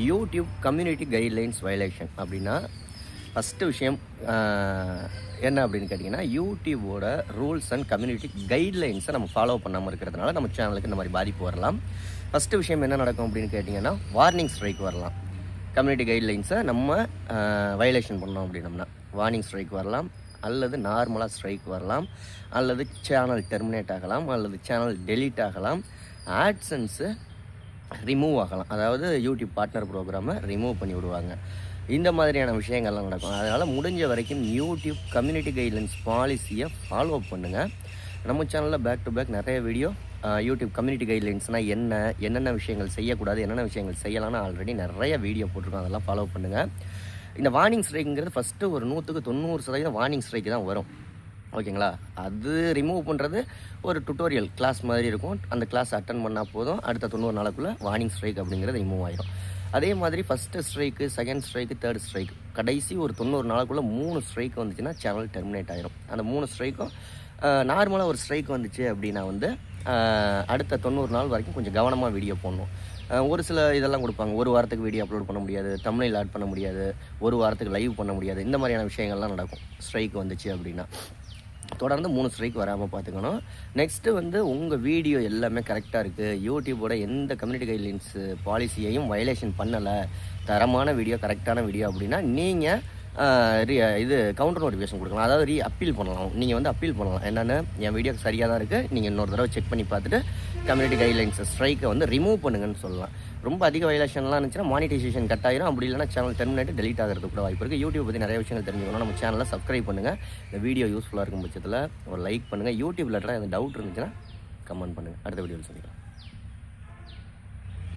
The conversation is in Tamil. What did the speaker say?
யூடியூப் கம்யூனிட்டி கைட்லைன்ஸ் வயலேஷன் அப்படின்னா ஃபஸ்ட்டு விஷயம் என்ன அப்படின்னு கேட்டிங்கன்னா, யூடியூபோட ரூல்ஸ் அண்ட் கம்யூனிட்டி கைட்லைன்ஸை நம்ம ஃபாலோ பண்ணாமல் இருக்கிறதுனால நம்ம சேனலுக்கு இந்த மாதிரி பாதிப்பு வரலாம். ஃபஸ்ட்டு விஷயம் என்ன நடக்கும் அப்படின்னு கேட்டிங்கன்னா, வார்னிங் ஸ்ட்ரைக் வரலாம். கம்யூனிட்டி கைட்லைன்ஸை நம்ம வயலேஷன் பண்ணோம் அப்படின்னம்னா வார்னிங் ஸ்ட்ரைக் வரலாம், அல்லது நார்மலாக ஸ்ட்ரைக் வரலாம், அல்லது சேனல் டெர்மினேட் ஆகலாம், அல்லது சேனல் டெலீட் ஆகலாம், ஆட்சன்ஸு ரிமூவ் ஆகலாம். அதாவது யூடியூப் பார்ட்னர் ப்ரோக்ராமை ரிமூவ் பண்ணி விடுவாங்க. இந்த மாதிரியான விஷயங்கள்லாம் நடக்கும். அதனால் முடிஞ்ச வரைக்கும் யூடியூப் கம்யூனிட்டி கைட்லைன்ஸ் பாலிசியை ஃபாலோ பண்ணுங்கள். நம்ம சேனலில் பேக் டு பேக் நிறைய வீடியோ யூடியூப் கம்யூனிட்டி கைட்லைன்ஸ்னால் என்னென்ன விஷயங்கள் செய்யக்கூடாது, என்னென்ன விஷயங்கள் செய்யலாம்னு ஆல்ரெடி நிறைய வீடியோ போட்டிருக்கோம். அதெல்லாம் ஃபாலோ பண்ணுங்கள். இந்த வார்னிங் ஸ்ட்ரைக்குங்கிறது ஃபஸ்ட்டு ஒரு 100% வார்னிங் ஸ்ட்ரைக்கு தான் வரும். ஓகேங்களா? அது ரிமூவ் பண்ணுறது ஒரு டுட்டோரியல் கிளாஸ் மாதிரி இருக்கும். அந்த கிளாஸ் அட்டன் பண்ணால் போதும், அடுத்த 90 நாளுக்குள்ளே வார்னிங் ஸ்ட்ரைக் அப்படிங்கிறது ரிமூவ் ஆகிடும். அதே மாதிரி first strike, second strike, third strike, கடைசி ஒரு 90 நாளுக்குள்ளே 3 ஸ்ட்ரைக் வந்துச்சுன்னா சேனல் டெர்மினேட் ஆகிடும். அந்த 3 ஸ்ட்ரைக்கும் நார்மலாக ஒரு ஸ்ட்ரைக் வந்துச்சு அப்படின்னா அடுத்த 90 நாள் வரைக்கும் கொஞ்சம் கவனமாக வீடியோ போடணும். ஒரு சில இதெல்லாம் கொடுப்பாங்க. ஒரு வாரத்துக்கு வீடியோ அப்லோட் பண்ண முடியாது, தம்ப்நெயில் ஆட் பண்ண முடியாது, ஒரு வாரத்துக்கு லைவ் பண்ண முடியாது. இந்த மாதிரியான விஷயங்கள்லாம் நடக்கும் ஸ்ட்ரைக் வந்துச்சு அப்படின்னா. தொடர்ந்து 3 ஸ்ட்ரைக் வராமல் பார்த்துக்கணும். நெக்ஸ்ட்டு உங்கள் வீடியோ எல்லாமே கரெக்டாக இருக்குது, யூடியூபோட எந்த கம்யூனிட்டி கைட்லைன்ஸ் பாலிசியையும் வயலேஷன் பண்ணலை, தரமான வீடியோ, கரெக்டான வீடியோ அப்படின்னா நீங்கள் இது கவுண்டர் நோட்டிஃபிகேஷன் கொடுக்கலாம். அதாவது அப்பீல் பண்ணலாம். நீங்கள் அப்பீல் பண்ணலாம். என்னென்னு, என் வீடியோ சரியாக தான் இருக்குது, நீங்கள் இன்னொரு தடவை செக் பண்ணி பார்த்துட்டு கம்யூனிட்டி கைட்லைன்ஸ் ஸ்ட்ரைக்கை ரிமூவ் பண்ணுங்கன்னு சொல்லலாம். ரொம்ப அதிக வயலேஷன்லாம் இருந்துச்சுன்னா மானிட்டைசேஷன் கட் ஆயிரும். அப்படி இல்லைனா சேனல் டெர்மினேட் டெலீட் ஆகிறதுக்கு கூட வாய்ப்பு இருக்குது. யூடியூப் பற்றி நிறைய விஷயங்கள் தெரிஞ்சுக்கணும். நம்ம சேனலை சப்ஸ்கிரைப் பண்ணுங்கள். இந்த வீடியோ யூஸ்ஃபுல்லாக இருக்கும் பட்சத்தில் ஒரு லைக் பண்ணுங்கள். யூடியூப் ரிலேட்டடாக எந்த டவுட் இருந்துச்சுன்னா கமெண்ட் பண்ணுங்கள். அடுத்த வீடியோவில் சந்திக்கலாம்.